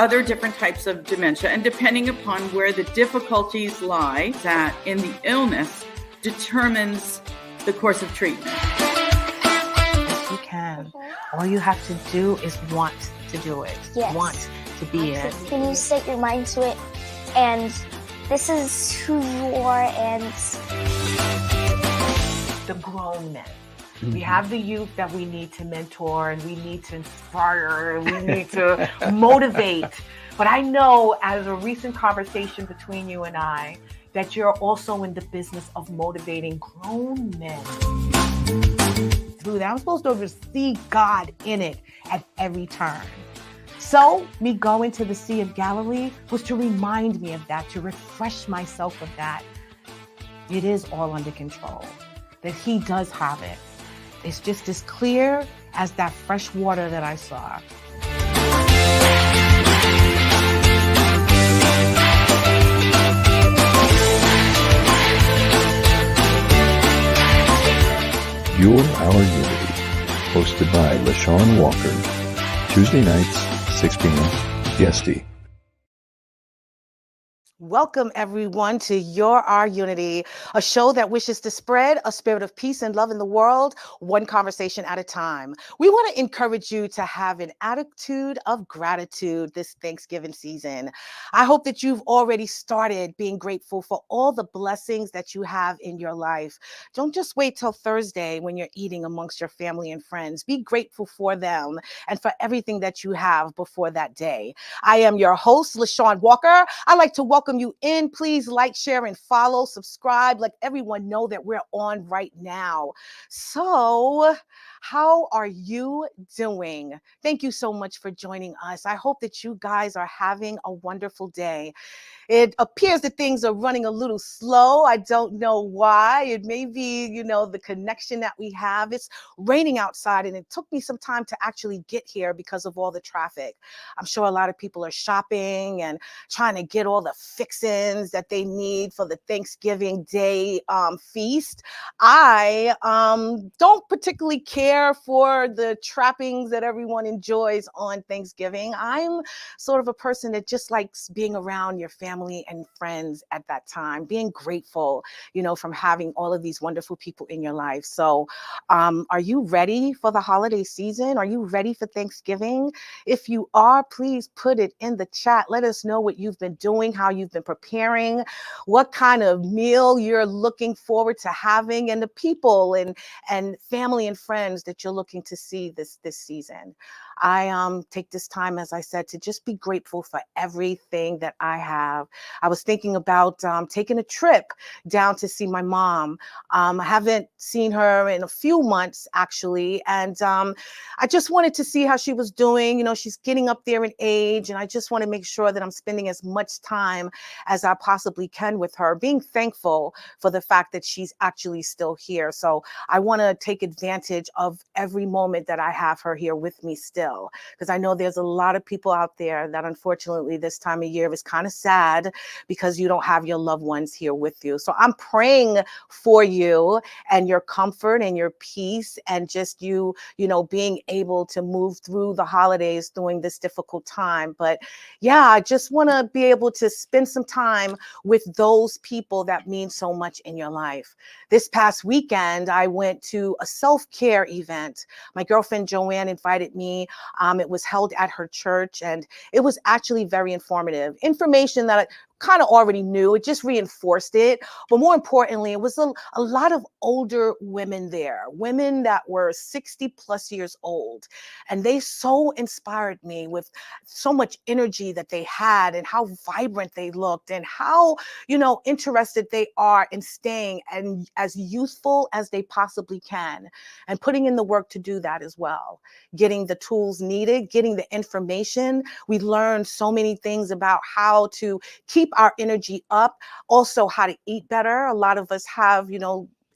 other different types of dementia, and depending upon where the difficulties lie, that in the illness determines the course of treatment. Yes, you can. All you have to do is want to do it. Yes. Want to be it. When you set your mind to it, and this is who you are, and the grown men. We have the youth that we need to mentor, and we need to inspire, and we need to motivate. But I know, as a recent conversation between you and I, that you're also in the business of motivating grown men. Through that, I'm supposed to see God in it at every turn. So me going to the Sea of Galilee was to remind me of that, to refresh myself of that. It is all under control, that He does have it. It's just as clear as that fresh water that I saw. You're Our Unity, hosted by LeShawn Walker, Tuesday nights, 6 p.m. EST. Welcome, everyone, to You're Our Unity, a show that wishes to spread a spirit of peace and love in the world, one conversation at a time. We want to encourage you to have an attitude of gratitude this Thanksgiving season. I hope that you've already started being grateful for all the blessings that you have in your life. Don't just wait till Thursday when you're eating amongst your family and friends. Be grateful for them and for everything that you have before that day. I am your host, LeShawn Walker. I'd like to welcome you in. Please like, share, and follow, subscribe. Let everyone know that we're on right now. So, how are you doing? Thank you so much for joining us. I hope that you guys are having a wonderful day. It appears that things are running a little slow. I don't know why. It may be, the connection that we have. It's raining outside, and it took me some time to actually get here because of all the traffic. I'm sure a lot of people are shopping and trying to get all the fixings that they need for the Thanksgiving Day feast. I don't particularly care for the trappings that everyone enjoys on Thanksgiving. I'm sort of a person that just likes being around your family and friends at that time, being grateful, from having all of these wonderful people in your life. So are you ready for the holiday season? Are you ready for Thanksgiving? If you are, please put it in the chat. Let us know what you've been doing, how you've been preparing, what kind of meal you're looking forward to having, and the people and family and friends that you're looking to see this season. I take this time, as I said, to just be grateful for everything that I have. I was thinking about taking a trip down to see my mom. I haven't seen her in a few months, actually, and I just wanted to see how she was doing. She's getting up there in age, and I just want to make sure that I'm spending as much time as I possibly can with her, being thankful for the fact that she's actually still here. So I want to take advantage of every moment that I have her here with me still, because I know there's a lot of people out there that unfortunately this time of year is kind of sad because you don't have your loved ones here with you. So I'm praying for you and your comfort and your peace, and just you being able to move through the holidays during this difficult time. But yeah, I just want to be able to spend some time with those people that mean so much in your life. This past weekend, I went to a self-care event. My girlfriend Joanne invited me. It was held at her church, and it was actually very informative. Information that I kind of already knew. It just reinforced it. But more importantly, it was a lot of older women there, women that were 60 plus years old. And they so inspired me with so much energy that they had, and how vibrant they looked, and how, interested they are in staying and as youthful as they possibly can, and putting in the work to do that as well. Getting the tools needed, getting the information. We learned so many things about how to keep our energy up, also how to eat better. A lot of us have,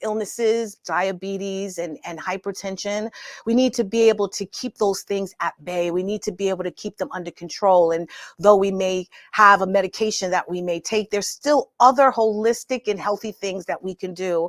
illnesses, diabetes, and hypertension. We need to be able to keep those things at bay. We need to be able to keep them under control. And though we may have a medication that we may take, there's still other holistic and healthy things that we can do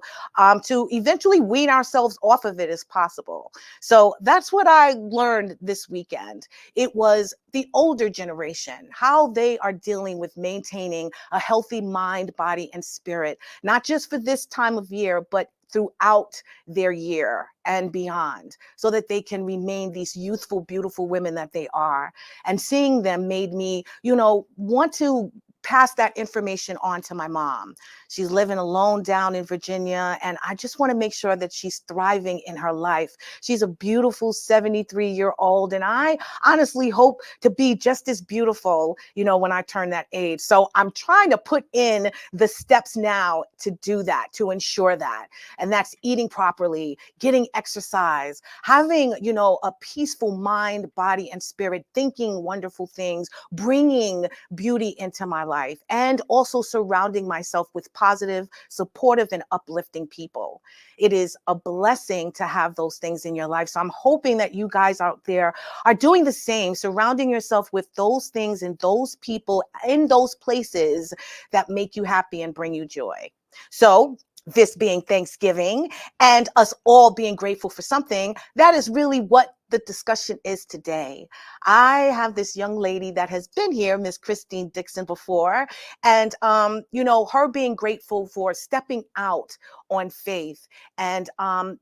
to eventually wean ourselves off of it as possible. So that's what I learned this weekend. It was the older generation, how they are dealing with maintaining a healthy mind, body, and spirit, not just for this time of year, but throughout their year and beyond, so that they can remain these youthful, beautiful women that they are. And seeing them made me, want to pass that information on to my mom. She's living alone down in Virginia, and I just want to make sure that she's thriving in her life. She's a beautiful 73-year-old, and I honestly hope to be just as beautiful, when I turn that age. So I'm trying to put in the steps now to do that, to ensure that. And that's eating properly, getting exercise, having, a peaceful mind, body, and spirit, thinking wonderful things, bringing beauty into my life, and also surrounding myself with positive, supportive, and uplifting people. It is a blessing to have those things in your life. So I'm hoping that you guys out there are doing the same, surrounding yourself with those things and those people in those places that make you happy and bring you joy. So this being Thanksgiving and us all being grateful for something, that is really what the discussion is today. I have this young lady that has been here, Miss Christine Dixon, before, and her being grateful for stepping out on faith and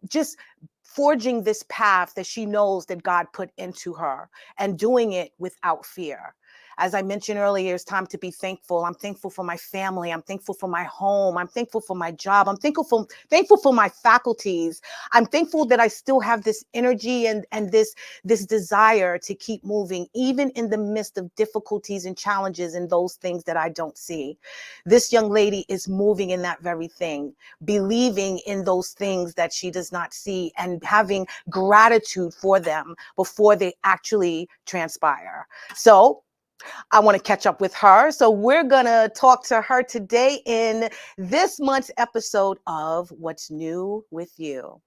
just forging this path that she knows that God put into her and doing it without fear. As I mentioned earlier, it's time to be thankful. I'm thankful for my family. I'm thankful for my home. I'm thankful for my job. I'm thankful for my faculties. I'm thankful that I still have this energy and this desire to keep moving, even in the midst of difficulties and challenges and those things that I don't see. This young lady is moving in that very thing, believing in those things that she does not see and having gratitude for them before they actually transpire. So I want to catch up with her. So we're going to talk to her today in this month's episode of What's New with You.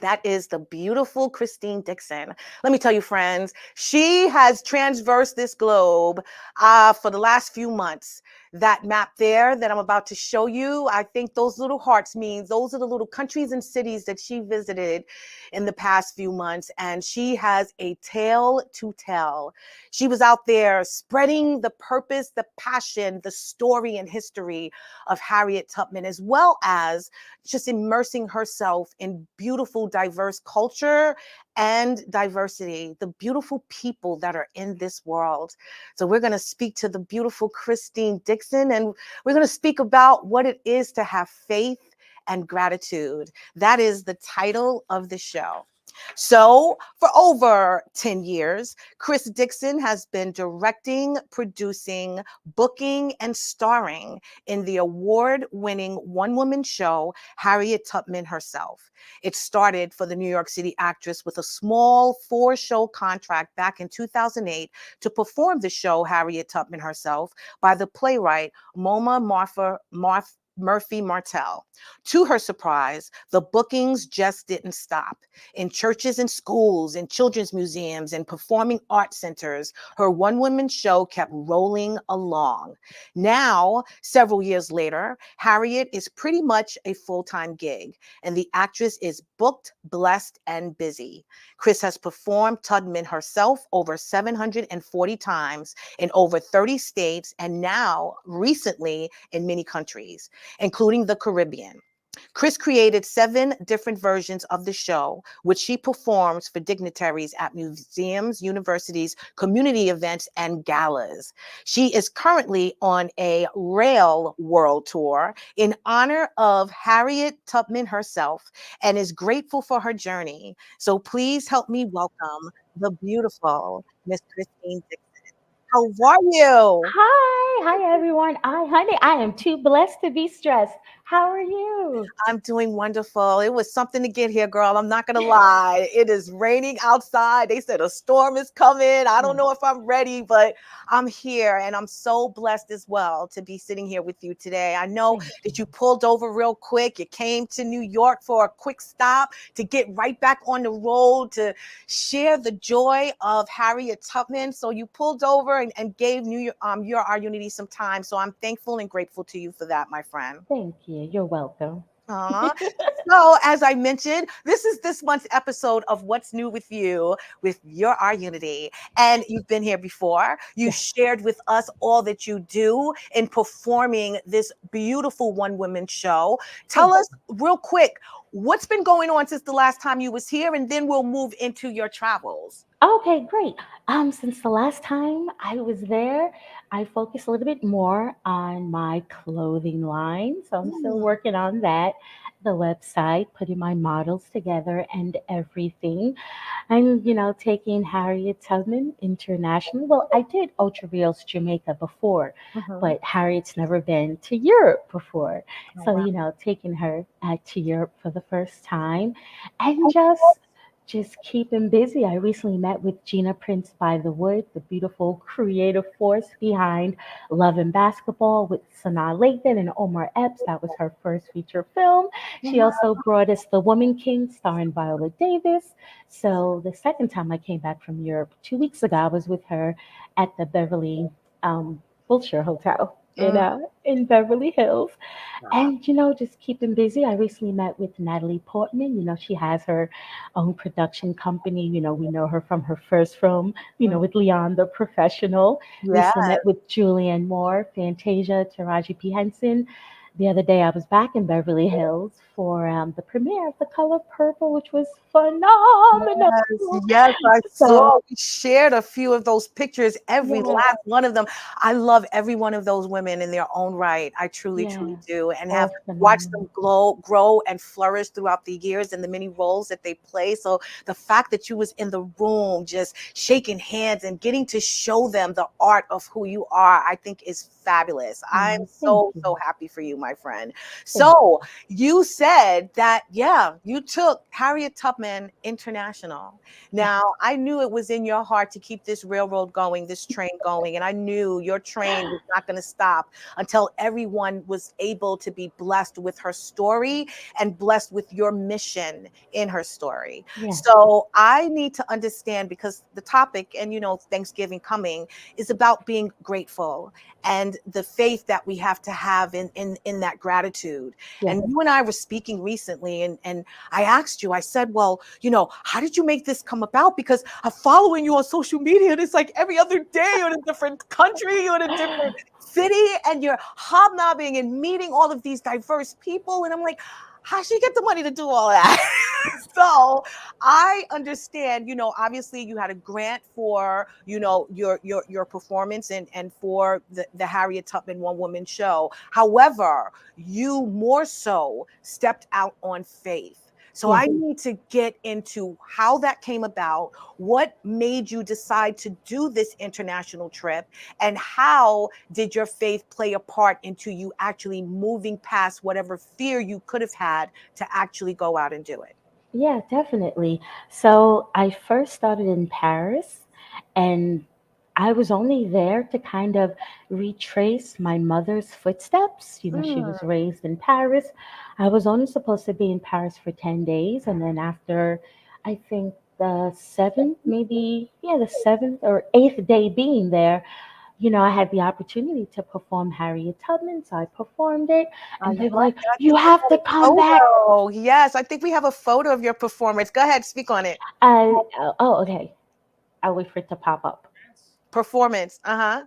That is the beautiful Christine Dixon. Let me tell you, friends, she has transversed this globe for the last few months. That map there that I'm about to show you, I think those little hearts means those are the little countries and cities that she visited in the past few months. And she has a tale to tell. She was out there spreading the purpose, the passion, the story and history of Harriet Tubman, as well as just immersing herself in beautiful, diverse culture and diversity, the beautiful people that are in this world. So we're going to speak to the beautiful Christine Dixon, and we're going to speak about what it is to have faith and gratitude. That is the title of the show. So for over 10 years, Chris Dixon has been directing, producing, booking, and starring in the award-winning one-woman show, Harriet Tubman Herself. It started for the New York City actress with a small 4-show contract back in 2008 to perform the show Harriet Tubman Herself by the playwright Moma Murphy Martell. To her surprise, the bookings just didn't stop. In churches and schools, in children's museums, and performing arts centers, her one-woman show kept rolling along. Now, several years later, Harriet is pretty much a full-time gig, and the actress is booked, blessed, and busy. Chris has performed Tubman herself over 740 times in over 30 states, and now, recently, in many countries, including the Caribbean. Chris created 7 different versions of the show, which she performs for dignitaries at museums, universities, community events, and galas. She is currently on a rail world tour in honor of Harriet Tubman herself and is grateful for her journey. So please help me welcome the beautiful Miss Christine Dixon. How are you? Hi everyone. Honey, I am too blessed to be stressed. How are you? I'm doing wonderful. It was something to get here, girl. I'm not going to lie. It is raining outside. They said a storm is coming. I don't know if I'm ready, but I'm here and I'm so blessed as well to be sitting here with you today. I know Thank that you. you pulled over real quick. You came to New York for a quick stop to get right back on the road to share the joy of Harriet Tubman. So you pulled over and gave your Our Unity some time. So I'm thankful and grateful to you for that, my friend. Thank you. You're welcome. Aw. So, as I mentioned, this is this month's episode of What's New with You with Your Our Unity. And you've been here before. You Yes. shared with us all that you do in performing this beautiful one-woman show. Tell us real quick, what's been going on since the last time you was here, and then we'll move into your travels. Okay, great. Since the last time I was there, I focused a little bit more on my clothing line. So I'm still working on that, the website, putting my models together and everything. I'm, taking Harriet Tubman international. Well, I did Ocho Rios, Jamaica before, but Harriet's never been to Europe before. So, taking her to Europe for the first time and just keeping busy. I recently met with Gina Prince by the Wood, the beautiful creative force behind Love and Basketball with Sanaa Lathan and Omar Epps. That was her first feature film. She also brought us The Woman King starring Viola Davis. So the second time I came back from Europe 2 weeks ago, I was with her at the Beverly Wilshire Hotel in Beverly Hills. And, just keeping busy. I recently met with Natalie Portman. She has her own production company. We know her from her first film, with Leon the Professional. Yeah. Recently met with Julianne Moore, Fantasia, Taraji P. Henson. The other day I was back in Beverly Hills for the premiere of The Color Purple, which was phenomenal. Yes, I So, saw. We shared a few of those pictures, every yeah, last one of them. I love every one of those women in their own right. I truly, yeah, truly do. And have all watched phenomenal. them grow and flourish throughout the years and the many roles that they play. So the fact that you was in the room just shaking hands and getting to show them the art of who you are, I think is fabulous. I'm Thank so, you. so happy for you, my friend. Thank So you said that, you took Harriet Tubman International. you. Now, I knew it was in your heart to keep this railroad going, this train going, and I knew your train was not going to stop until everyone was able to be blessed with her story and blessed with your mission in her story. Yeah. So I need to understand, because the topic, and Thanksgiving coming, is about being grateful and the faith that we have to have in that gratitude. Yeah. And you and I were speaking recently, and I asked you, I said, well, how did you make this come about? Because I'm following you on social media, and it's like every other day you're in a different country, you're in a different city, and you're hobnobbing and meeting all of these diverse people. And I'm like, how'd she get the money to do all that? So I understand, obviously you had a grant for, your performance and for the Harriet Tubman One Woman Show. However, you more so stepped out on faith. So Yeah. I need to get into how that came about, what made you decide to do this international trip, and how did your faith play a part into you actually moving past whatever fear you could have had to actually go out and do it. Yeah, definitely. So I first started in Paris, and I was only there to kind of retrace my mother's footsteps. She was raised in Paris. I was only supposed to be in Paris for 10 days. And then after, I think the seventh, maybe, yeah, the seventh or eighth day being there, I had the opportunity to perform Harriet Tubman. So I performed it, I and they were love like, that. I you think we have have to a come back. photo. Yes, I think we have a photo of your performance. Go ahead, speak on it. Okay. I'll wait for it to pop up. Performance. Uh-huh.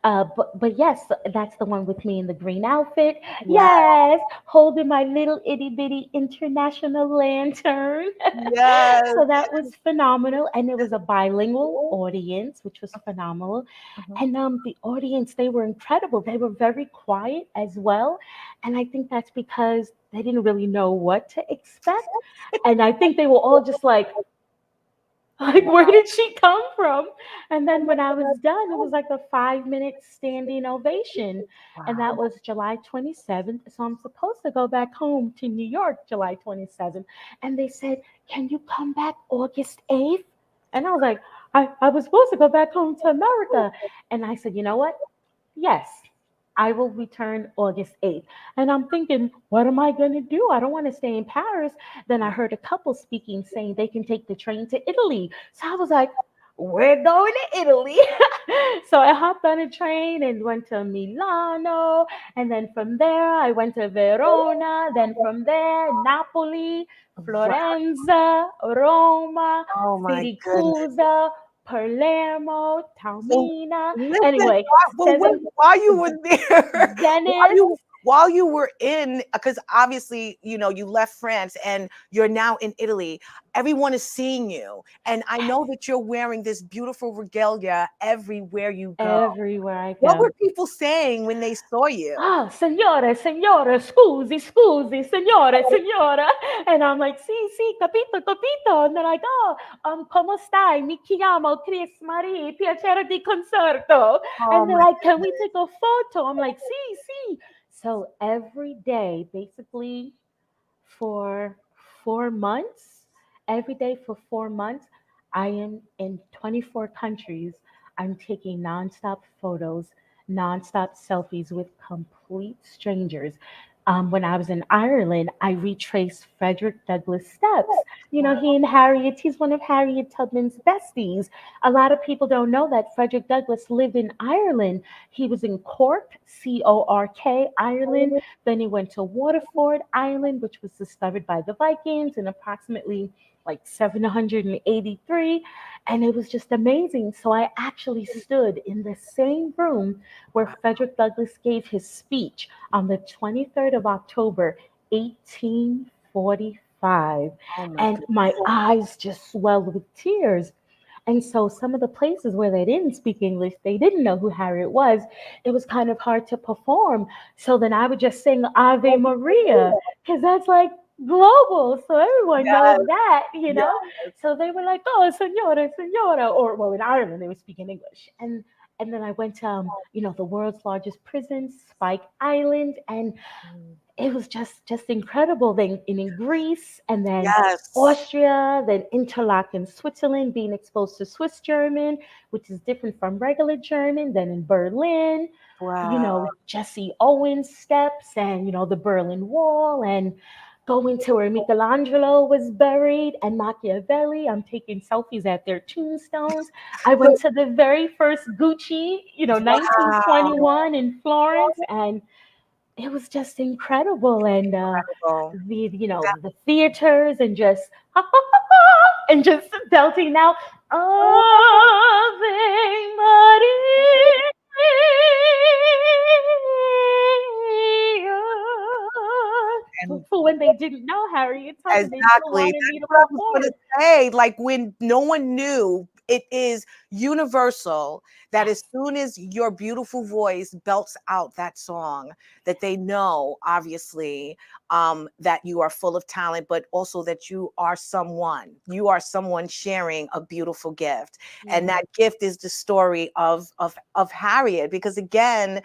But yes, that's the one with me in the green outfit. Yeah. Yes, holding my little itty bitty international lantern. Yes. So that was phenomenal, and it was a bilingual audience, which was phenomenal. Mhm. And the audience, they were incredible. They were very quiet as well, and I think that's because they didn't really know what to expect. And I think they were all just like, Like, where did she come from? And then when I was done, it was like a 5 minute standing ovation. And that Wow. was July 27th. So I'm supposed to go back home to New York July 27th. And they said, can you come back August 8th? And I was like, I was supposed to go back home to America. And I said, you know what? Yes, I will return August 8th. And I'm thinking, what am I going to do? I don't want to stay in Paris. Then I heard a couple speaking saying they can take the train to Italy. So I was like, we're going to Italy. So I hopped on a train and went to Milano. And then from there, I went to Verona. Then from there, Napoli, Wow. Florence, Roma, Oh my goodness. Siracusa, Palermo, So Taormina. listen, Anyway, but wait, seven while you were there, Venice. while you were in, because obviously, you know, you left France and you're now in Italy, everyone is seeing you. And I know that you're wearing this beautiful regalia everywhere you go. Everywhere I What go. were people saying when they saw you? Oh, signore, signore, scusi, scusi, signore, signora. And I'm like, sì, capito, capito. And they're like, oh, come stai? Mi chiamo Chris Marie, piacere di concerto. Oh And they're my like, can we goodness. take a photo? I'm like, sì. So every day, basically for 4 months, every day for 4 months, I am in 24 countries. I'm taking nonstop photos, nonstop selfies with complete strangers. When I was in Ireland, I retraced Frederick Douglass' steps. You know, he and Harriet, he's one of Harriet Tubman's besties. A lot of people don't know that Frederick Douglass lived in Ireland. He was in Cork, Cork, Ireland. Then he went to Waterford Island, which was discovered by the Vikings in approximately like 783. And it was just amazing. So I actually stood in the same room where Frederick Douglass gave his speech on the 23rd of October, 1845. Oh my And goodness. my eyes just swelled with tears. And so some of the places where they didn't speak English, they didn't know who Harriet was. It was kind of hard to perform. So then I would just sing Ave Maria, because that's like global. So everyone Yes, knows that, you yes. know? So they were like, oh, senora, senora. Or, well, in Ireland, they were speaking English. And then I went to, the world's largest prison, Spike Island. And it was just incredible. Then in Greece, and then Yes. Austria, then Interlaken, Switzerland, being exposed to Swiss German, which is different from regular German. Then in Berlin, Wow. Jesse Owens steps, and the Berlin Wall, and going to where Michelangelo was buried, and Machiavelli. I'm taking selfies at their tombstones. I So, went to the very first Gucci, wow. 1921 in Florence, and it was just incredible. And Incredible. the theaters, and just and just belting out Ave Maria. And For when they didn't know Harriet Tubman, they still exactly. wanted me That's to what I was gonna perform. say. Like when no one knew, it is universal that as soon as your beautiful voice belts out that song, that they know, obviously, that you are full of talent, but also that you are someone. You are someone sharing a beautiful gift. And Yeah. that gift is the story of Harriet, because again,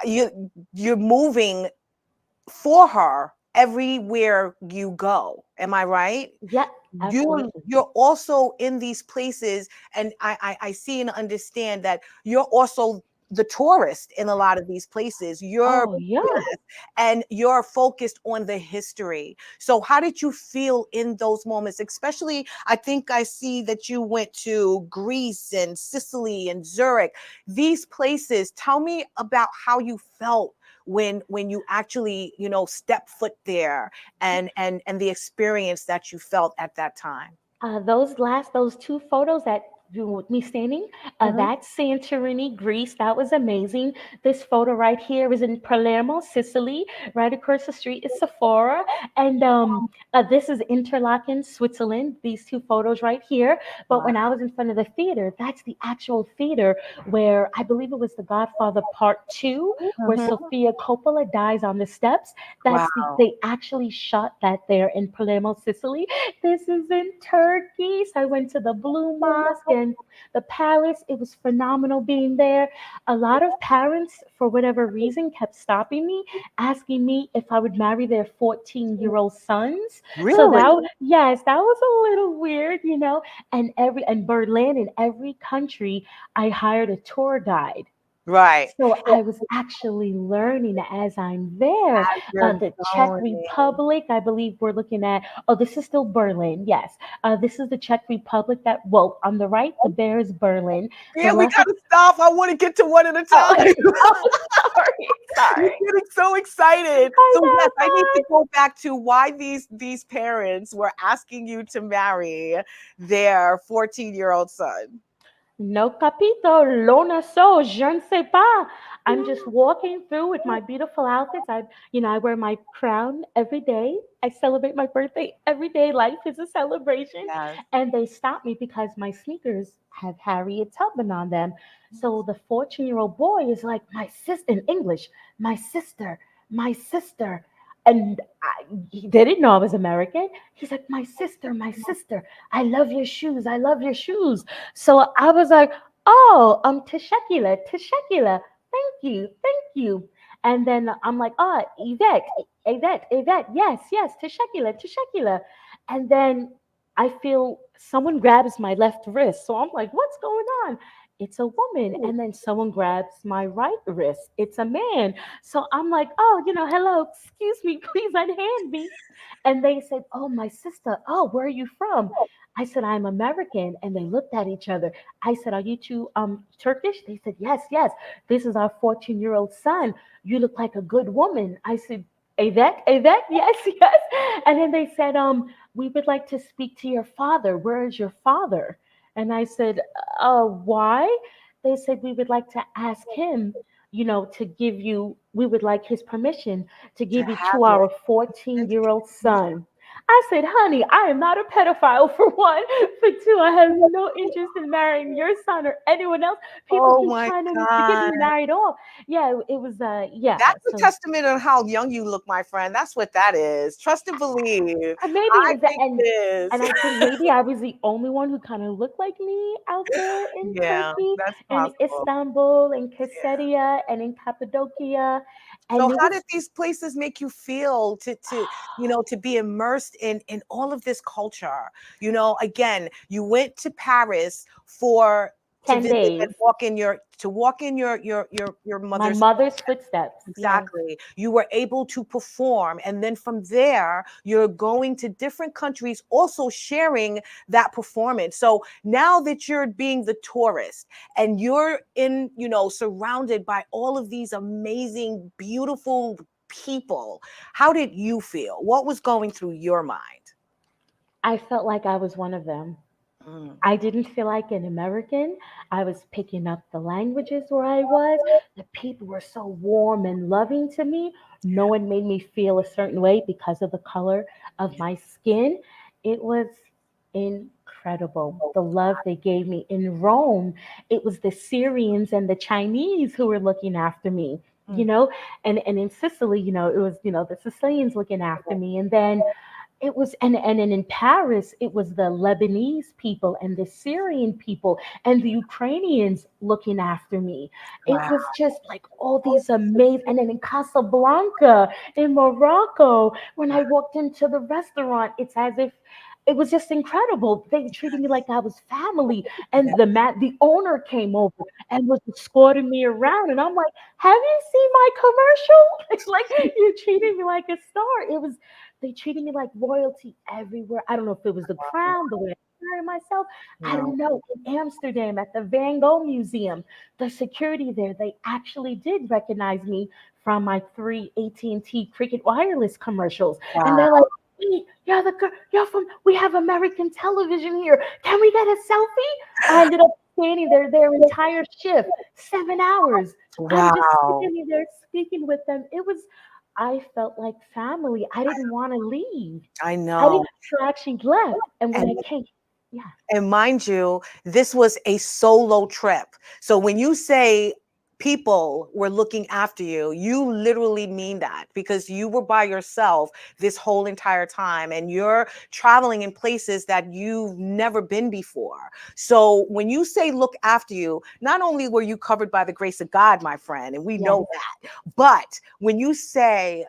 you're moving for her everywhere you go. Am I right? Yeah, absolutely. You're also in these places, and I see and understand that you're also the tourist in a lot of these places. You're, Oh, yeah. yes, and you're focused on the history. So how did you feel in those moments? Especially, I think I see that you went to Greece and Sicily and Zurich. These places. Tell me about how you felt when you actually step foot there, and the experience that you felt at that time. Those 2 photos at with me standing. Mhm. That's Santorini, Greece. That was amazing. This photo right here is in Palermo, Sicily. Right across the street is Sephora. And this is Interlaken, Switzerland. These two photos right here. But Wow. when I was in front of the theater, that's the actual theater where I believe it was The Godfather Part 2, where Mhm. Sofia Coppola dies on the steps. Wow. They actually shot that there in Palermo, Sicily. This is in Turkey. So I went to the Blue Mosque and the palace. It was phenomenal being there. A lot of parents, for whatever reason, kept stopping me, asking me if I would marry their 14-year-old sons. So Really? yes, that was a little weird, you know. And Berlin, in every country, I hired a tour guide. Right. So I was actually learning as I'm there. As you're The Czech going. Republic, I believe we're looking at. Oh, this is still Berlin. Yes. This is the Czech Republic. Well, on the right, the bear is Berlin. The Yeah, we left. gotta stop. I want to get to one at a Oh, time. sorry, You're sorry. getting so excited. I So yes, I need know. to go back to why these parents were asking you to marry their 14-year-old son. No capito, lo no so, je ne sais pas. I'm just walking through with my beautiful outfits. I wear my crown every day. I celebrate my birthday every day. Life is a celebration. Yes. And they stopped me because my sneakers have Harriet Tubman on them. So the 14-year-old boy is like, my sister, in English, my sister, my sister. And they didn't know I was American. He's like, my sister, my sister. I love your shoes. I love your shoes. So I was like, oh, Tashekila, Tashekila, thank you. And then I'm like, oh, Yvette, yes, Tashekila, Tashekila. And then I feel someone grabs my left wrist. So I'm like, what's going on? It's a woman. And then someone grabs my right wrist. It's a man. So I'm like, oh, hello, excuse me, please unhand me. And they said, oh, my sister, oh, where are you from? I said, I'm American. And they looked at each other. I said, are you two Turkish? They said, yes. This is our 14-year-old son. You look like a good woman. I said, Yvette, yes. And then they said, we would like to speak to your father. Where is your father? And I said, why? They said, we would like to ask him, we would like his permission to To give you have to your our 14-year-old son. I said, honey, I am not a pedophile for one. For two, I have no interest in marrying your son or anyone else. People Oh keep my trying to get God. me married off. Yeah, it was, yeah. That's a So testament on how young you look, my friend. That's what that is. Trust and believe. maybe it I was that. think it is. And I think maybe I was the only one who kind of looked like me out there in Yeah, Turkey, that's in possible. Istanbul, in Yeah. Caesarea, and in Cappadocia. And So it how was did these places make you feel to be immersed in all of this culture? Again, you went to Paris for to 10 visit days. and walk in your My mother's. mother's footsteps. Yes. Exactly. You were able to perform. And then from there, you're going to different countries, also sharing that performance. So now that you're being the tourist and you're surrounded by all of these amazing, beautiful people, how did you feel? What was going through your mind? I felt like I was one of them. Mm. I didn't feel like an American. I was picking up the languages where I was. The people were so warm and loving to me. No one made me feel a certain way because of the color of my skin. It was incredible. The love they gave me in Rome. It was the Syrians and the Chinese who were looking after me. You Mm. know, and in Sicily, it was, the Sicilians looking after me. And then it was, and in Paris, it was the Lebanese people and the Syrian people and the Ukrainians looking after me. It Wow. was just like all these amazing, and then in Casablanca, in Morocco, when I walked into the restaurant, it's as if it was just incredible. They treated me like I was family, and the owner came over and was escorting me around, and I'm like, "Have you seen my commercial? It's like you're treating me like a star." They treated me like royalty everywhere. I don't know if it was the crown, the way I carry myself. I Yeah. don't know. In Amsterdam at the Van Gogh Museum, the security there, they actually did recognize me from my three AT&T Cricket Wireless commercials. And Wow. they're like, "Wait, you're the girl, we have American television here. Can we get a selfie?" I ended up standing there their entire shift, 7 hours. I'm just Wow. standing there speaking with them. I felt like family. I didn't want to leave. I I didn't know. so I actually left. And when And I came, yeah, mind you, this was a solo trip. So when you say people were looking after you, you literally mean that, because you were by yourself this whole entire time and you're traveling in places that you've never been before. So when you say look after you, not only were you covered by the grace of God, my friend, and we yes. know that, but when you say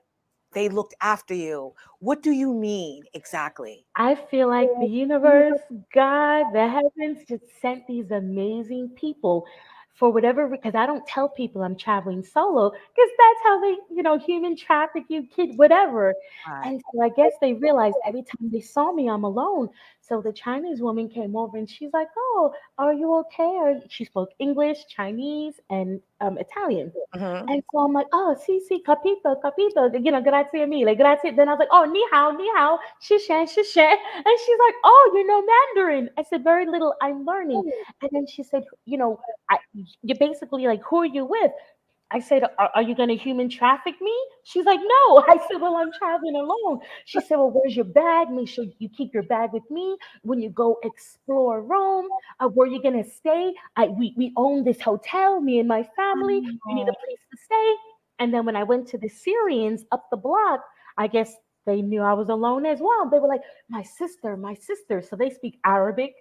they looked after you, what do you mean exactly? I feel like the universe, God, the heavens just sent these amazing people for whatever, because I don't tell people I'm traveling solo because that's how they, human traffic you, kid, whatever. Right. And so I guess they realized every time they saw me, I'm alone. So the Chinese woman came over and she's like, "Oh, are you okay?" She spoke English, Chinese, and Italian. Mhm. And so I'm like, "Oh, sí, sí, capito, capito, grazie mille, grazie." Then I was like, "Oh, ni hao, shishan, shishan." And she's like, "Oh, you know Mandarin." I said, "Very little, I'm learning." And then she said, I, you're basically like, "Who are you with?" I said, are you going to human traffic me?" She's like, "No." I said, "Well, I'm traveling alone." She said, "Well, where's your bag? Make sure you keep your bag with me when you go explore Rome. Where you going to stay? We own this hotel, me and my family. You need a place to stay." And then when I went to the Syrians up the block, I guess they knew I was alone as well. They were like, "My sister, my sister." So they speak Arabic,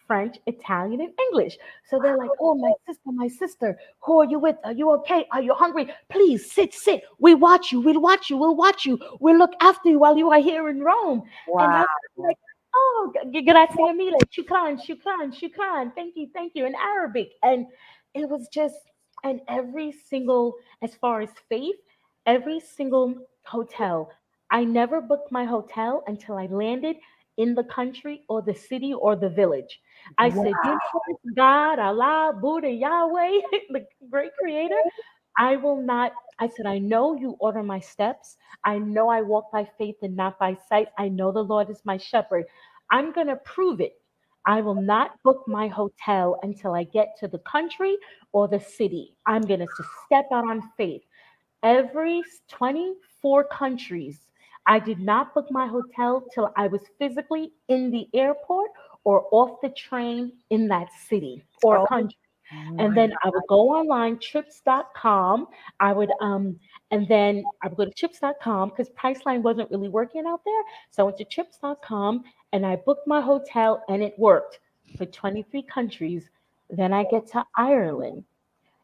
French, Italian, and English. So they're like, "Oh, my sister, my sister. Who are you with? Are you okay? Are you hungry? Please sit, sit. We watch you. We'll watch you. We'll watch you. We'll look after you while you are here in Rome." And Wow. I was like, "Oh, grazie mille. Shukran, shukran, shukran. Thank you," in Arabic. And it was just, and every single, as far as faith, every single hotel, I never booked my hotel until I landed in the country or the city or the village. I said, "Universe, God, Allah, Buddha, Yahweh, the great creator, I will not." I said, "I know you order my steps. I know I walk by faith and not by sight. I know the Lord is my shepherd. I'm going to prove it. I will not book my hotel until I get to the country or the city. I'm going to just step out on faith." Every 24 countries, I did not book my hotel till I was physically in the airport or off the train in that city or Oh country. And my then I would go online, trips.com. I would and then I would go to trips.com because Priceline wasn't really working out there. So I went to trips.com and I booked my hotel and it worked for 23 countries. Then I get to Ireland.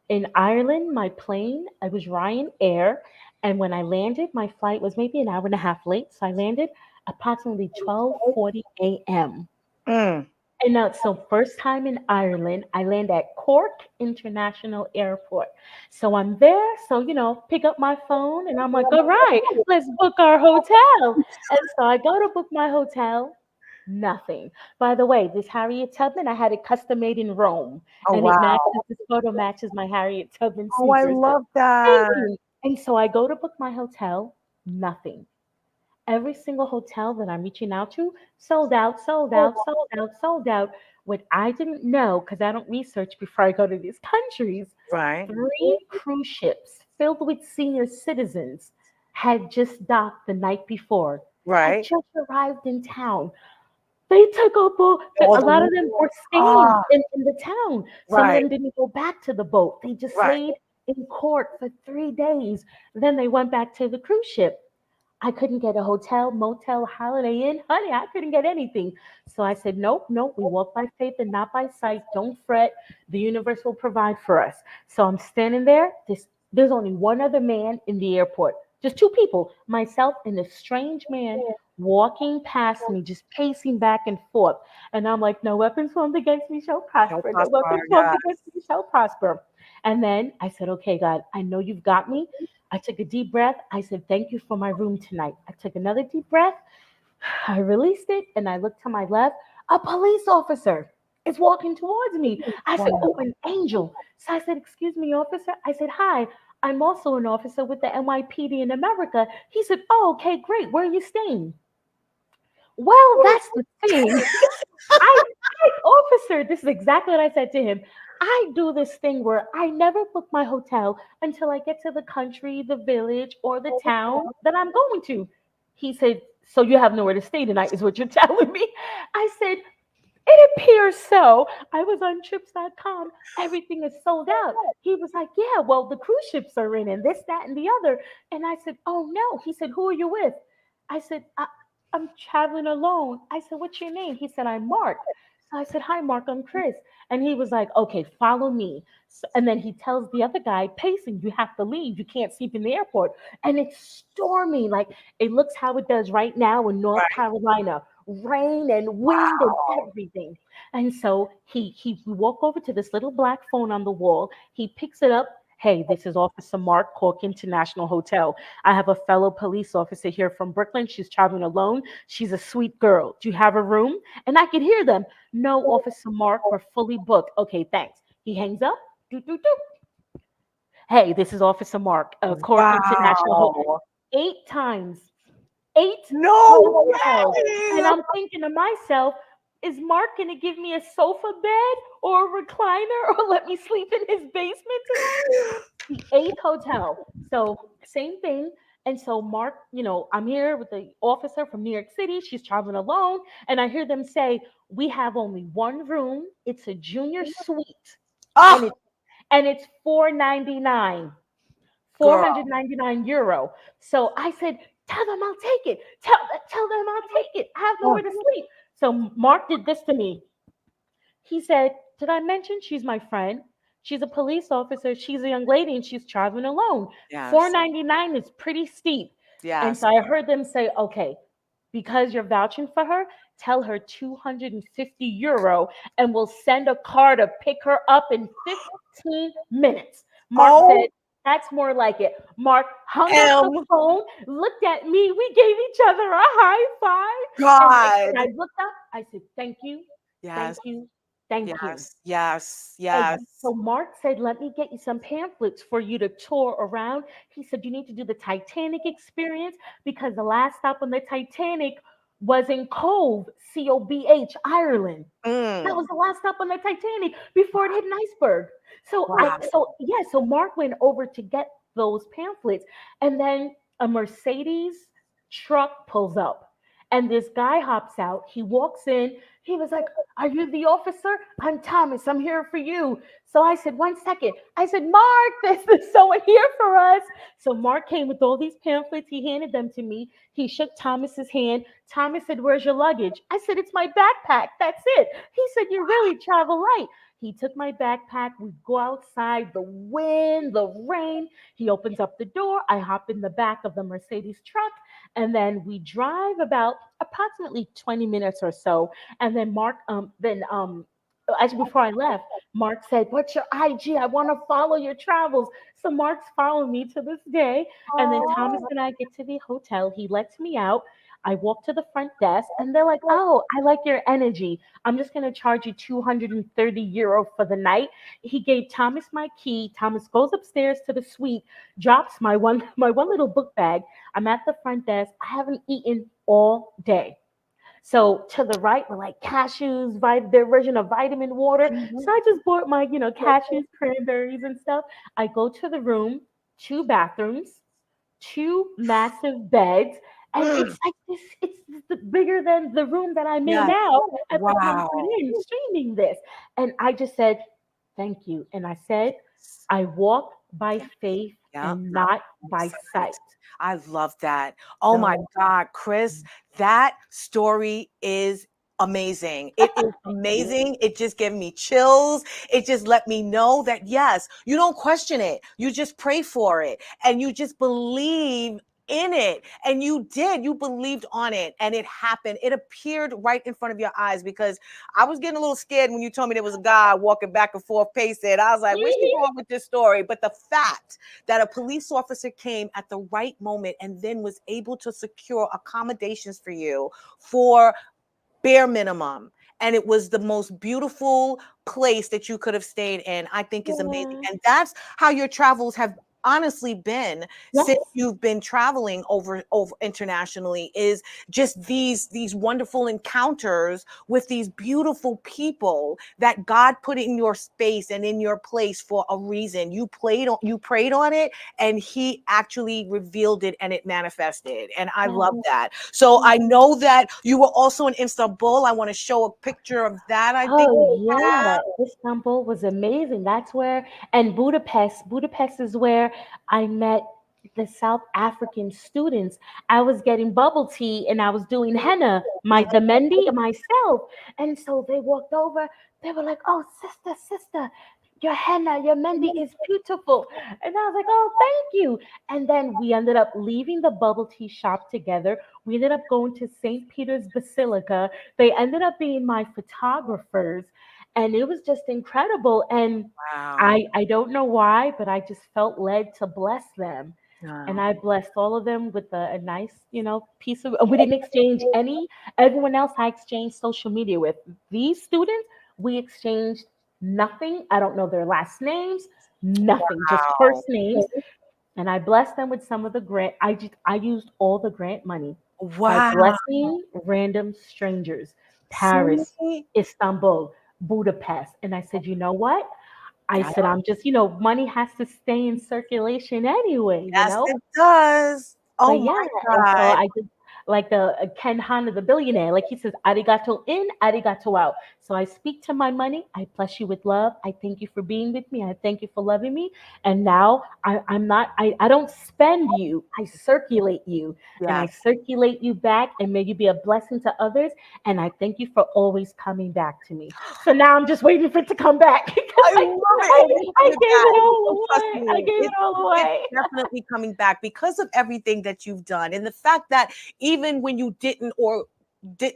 In Ireland, my plane, I was Ryanair, and when I landed, my flight was maybe an hour and a half late. So I landed approximately 12:40 a.m. God. And now, so first time in Ireland, I land at Cork International Airport. So I'm there. So, pick up my phone and I'm like, "All right, let's book our hotel." And so I go to book my hotel. Nothing. By the way, this Harriet Tubman, I had it custom made in Rome. Oh, And it wow. matches, this photo matches my Harriet Tubman Oh, I sneakers. love that. Amazing. And so I go to book my hotel. Nothing. Every single hotel that I'm reaching out to, sold out, sold out, sold out, sold out. What I didn't know, because I don't research before I go to these countries, Right. 3 cruise ships filled with senior citizens had just docked the night before, had Right. just arrived in town. They took up All a the lot of room. them were staying Ah, in the town. Some of right. them didn't go back to the boat. They just Right. stayed in court for 3 days. Then they went back to the cruise ship. I couldn't get a hotel, motel, Holiday Inn. Honey, I couldn't get anything. So I said, "Nope, nope. We walk by faith and not by sight. Don't fret. The universe will provide for us." So I'm standing there. There's only one other man in the airport, just 2 people, myself and a strange man walking past me, just pacing back and forth. And I'm like, "No weapons formed against me shall Help prosper. No us, weapons Lord. formed Yeah. against me shall prosper." And then I said, "Okay, God, I know you've got me." I took a deep breath. I said, "Thank you for my room tonight." I took another deep breath. I released it and I looked to my left. A police officer is walking towards me. I said, Wow. "Oh, an angel." So I said, "Excuse me, officer." I said, "Hi, I'm also an officer with the NYPD in America." He said, "Oh, okay, great. Where are you staying?" Well, that's the thing. Officer, this is exactly what I said to him. I do this thing where I never book my hotel until I get to the country, the village, or the town that I'm going to. He said, so you have nowhere to stay tonight, is what you're telling me. I said, it appears so. I was on trips.com. Everything is sold out. He was like, yeah, well, the cruise ships are in and this, that, and the other. And I said, oh, no. He said, who are you with? I said, I'm traveling alone. I said, what's your name? He said, I'm Mark. So I said, hi, Mark, I'm Chris. And he was like, okay, follow me. So, and then he tells the other guy, pacing, you have to leave. You can't sleep in the airport. And it's stormy. Like it looks how it does right now in North Carolina, rain and wind and everything. And so we walk over to this little black phone on the wall. He picks it up. Hey, this is Officer Mark, Cork International Hotel. I have a fellow police officer here from Brooklyn. She's traveling alone. She's a sweet girl. Do you have a room? And I could hear them. No, Officer Mark, we're fully booked. Okay, thanks. He hangs up. Doot, doot, doot. Hey, this is Officer Mark, Cork International Hotel. 8 times. 8 No hotels. way. And I'm thinking to myself, is Mark going to give me a sofa bed or a recliner or let me sleep in his basement tonight? The 8th hotel. So same thing. And so Mark, I'm here with the officer from New York City. She's traveling alone. And I hear them say, we have only one room. It's a junior suite. Oh, And it's $499. 499 euro. So I said, tell them I'll take it. Tell them I'll take it. I have nowhere to sleep. So Mark did this to me. He said, did I mention she's my friend? She's a police officer. She's a young lady and she's traveling alone. yes. 499 is pretty steep. Yes. And so I heard them say, okay, because you're vouching for her, tell her 250 euro and we'll send a car to pick her up in 15 minutes. Mark said, that's more like it. Mark hung up the phone, looked at me. We gave each other a high five. God. And I looked up. I said, thank you. Yes. Thank you. Thank you. Yes. And so Mark said, let me get you some pamphlets for you to tour around. He said, you need to do the Titanic experience because the last stop on the Titanic was in Cove, COBH, Ireland. That was the last stop on the Titanic before it hit an iceberg. So so Mark went over to get those pamphlets, and then a Mercedes truck pulls up, and this guy hops out. He walks in. He was like, "Are you the officer? I'm Thomas. I'm here for you." So I said, "1 second." I said, "Mark, there's someone here for us." So Mark came with all these pamphlets. He handed them to me. He shook Thomas's hand. Thomas said, "Where's your luggage?" I said, "It's my backpack. That's it." He said, "You really travel light." He took my backpack. We go outside, the wind, the rain. He opens up the door. I hop in the back of the Mercedes truck. And then we drive about approximately 20 minutes or so. And then Mark, actually before I left, Mark said, "What's your IG? I want to follow your travels." So Mark's following me to this day. And then Thomas and I get to the hotel. He lets me out. I walk to the front desk and they're like, "Oh, I like your energy. I'm just going to charge you 230 euro for the night." He gave Thomas my key. Thomas goes upstairs to the suite, drops my one little book bag. I'm at the front desk. I haven't eaten all day. So to the right were like cashews, their version of vitamin water. So I just bought my, cashews, cranberries and stuff. I go to the room, 2 bathrooms, 2 massive beds. And it's like this, it's bigger than the room that I'm in now at the Comfort Inn streaming this. And I just said, thank you. And I said, I walk by faith and not by sight. I love that. Oh my God, Chris, that story is amazing. It is amazing. It just gave me chills. It just let me know that, yes, you don't question it. You just pray for it and you just believe in it. And you believed on it and it happened. It appeared right in front of your eyes because I was getting a little scared when you told me there was a guy walking back and forth pacing. I was like, where's she going with this story? But the fact that a police officer came at the right moment and then was able to secure accommodations for you for bare minimum. And it was the most beautiful place that you could have stayed in, I think is amazing. And that's how your travels have honestly been Yes. since you've been traveling over internationally, is just these wonderful encounters with these beautiful people that God put in your space and in your place for a reason. You prayed on it, and he actually revealed it and it manifested. And I love that. So I know that you were also in Istanbul. I want to show a picture of that, I think. Oh yeah, Istanbul was amazing. That's where, and Budapest. Budapest is where I met the South African students. I was getting bubble tea and I was doing henna, the Mendi myself. And so they walked over. They were like, "Oh, sister, your henna, your Mendi is beautiful." And I was like, "Oh, thank you." And then we ended up leaving the bubble tea shop together. We ended up going to St. Peter's Basilica. They ended up being my photographers, and it was just incredible. And Wow. I don't know why, but I just felt led to bless them. And I blessed all of them with a nice, piece of. We didn't exchange everyone else I exchanged social media with. These students, we exchanged nothing. I don't know their last names, nothing, just Wow. first names. And I blessed them with some of the grant. I used all the grant money by Wow. blessing random strangers, Paris, See? Istanbul, Budapest. And I said, you know what? I Yeah. said, I'm just, money has to stay in circulation anyway, Yes, it does. Oh But yeah, my and so God. I did like the Ken Hanna, the billionaire, like he says, arigato in, arigato out. So I speak to my money. I bless you with love. I thank you for being with me. I thank you for loving me. And now I don't spend you. I circulate you, and I Yes. circulate you back, and may you be a blessing to others. And I thank you for always coming back to me. So now I'm just waiting for it to come back because I love it. It is I coming gave it back. all So trust away. I me, gave it all it's away. definitely coming back because of everything that you've done, and the fact that even when you didn't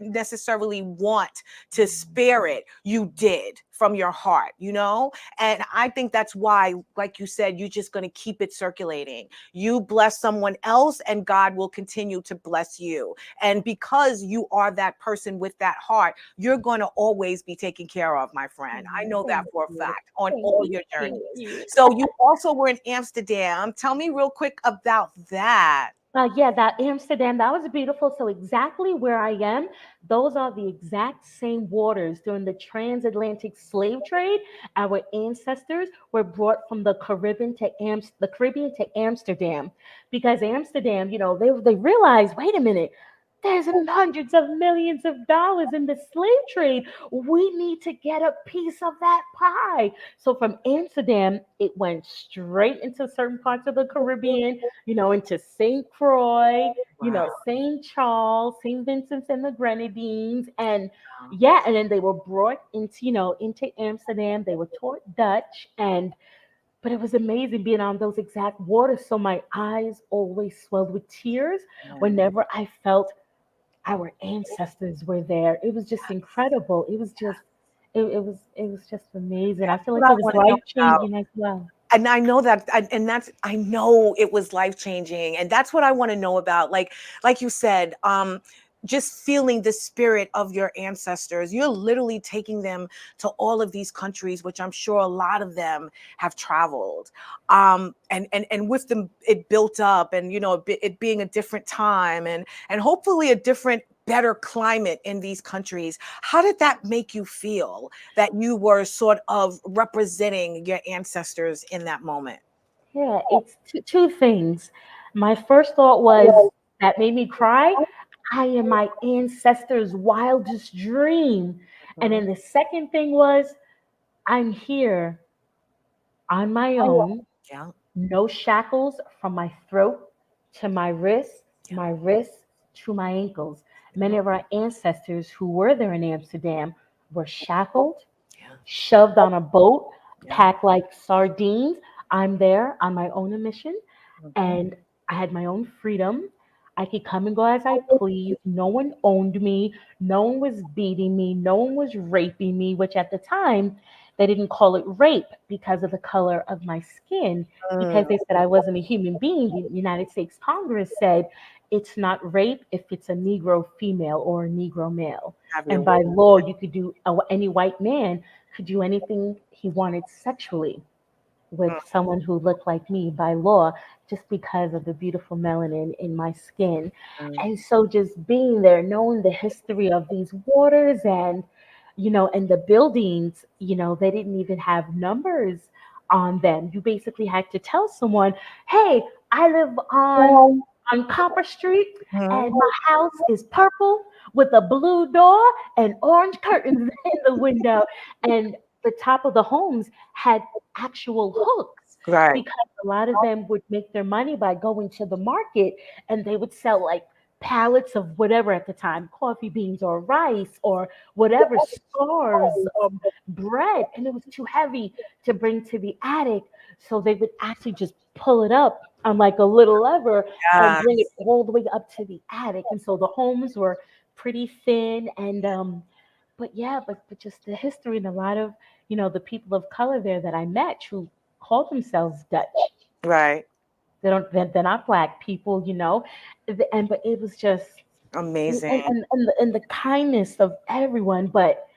necessarily want to spare it, you did from your heart, and I think that's why, like you said, you're just going to keep it circulating. You bless someone else and God will continue to bless you, and because you are that person with that heart, you're going to always be taken care of, my friend. I know that Thank for a you. fact on Thank all you. your Thank journeys. you. So you also were in Amsterdam. Tell me real quick about that. Yeah, that Amsterdam, that was beautiful. So exactly where I am, those are the exact same waters during the transatlantic slave trade. Our ancestors were brought from the Caribbean to Amsterdam, because Amsterdam, they realized, wait a minute, there's hundreds of millions of dollars in the slave trade. We need to get a piece of that pie. So from Amsterdam, it went straight into certain parts of the Caribbean, into St. Croix, Wow. St. Charles, St. Vincent's and the Grenadines. And yeah, and then they were brought into, into Amsterdam. They were taught Dutch. But it was amazing being on those exact waters. So my eyes always swelled with tears whenever I felt our ancestors were there. It was just incredible. It was just it was just amazing. I feel What like I it was want to know life about. changing as well. And I know that, I know it was life changing, and that's what I want to know about. Like you said, just feeling the spirit of your ancestors. You're literally taking them to all of these countries, which I'm sure a lot of them have traveled. And with them, it built up, and it being a different time, and hopefully a different, better climate in these countries. How did that make you feel, that you were sort of representing your ancestors in that moment? Yeah, it's two things. My first thought was, that made me cry. I am my ancestors' wildest dream. And Mhm. then the second thing was, I'm here on my own, Yeah, no shackles from my throat to yeah, my wrists to my ankles. Many of our ancestors who were there in Amsterdam were shackled, yeah, shoved on a boat, yeah. packed like sardines. I'm there on my own mission, Mhm. and I had my own freedom. I could come and go as I please. No one owned me. No one was beating me. No one was raping me, which at the time they didn't call it rape because of the color of my skin, because Mm, they said I wasn't a human being. The United States Congress said it's not rape if it's a Negro female or a Negro male. have your And way. by law, you could do, any white man could do anything he wanted sexually. with someone who looked like me by law, just because of the beautiful melanin in my skin. Mm. And so just being there, knowing the history of these waters and, and the buildings, they didn't even have numbers on them. You basically had to tell someone, hey, I live on Copper Street and my house is purple with a blue door and orange curtains in the window. And the top of the homes had actual hooks Right. because a lot of them would make their money by going to the market and they would sell like pallets of whatever at the time, coffee beans or rice or whatever, scarves, bread, and it was too heavy to bring to the attic. So they would actually just pull it up on like a little lever and Yeah. bring it all the way up to the attic. And so the homes were pretty thin and but yeah, but just the history and a lot of, the people of color there that I met who called themselves Dutch. Right. They're not black people, and but it was just Amazing. and the kindness of everyone, but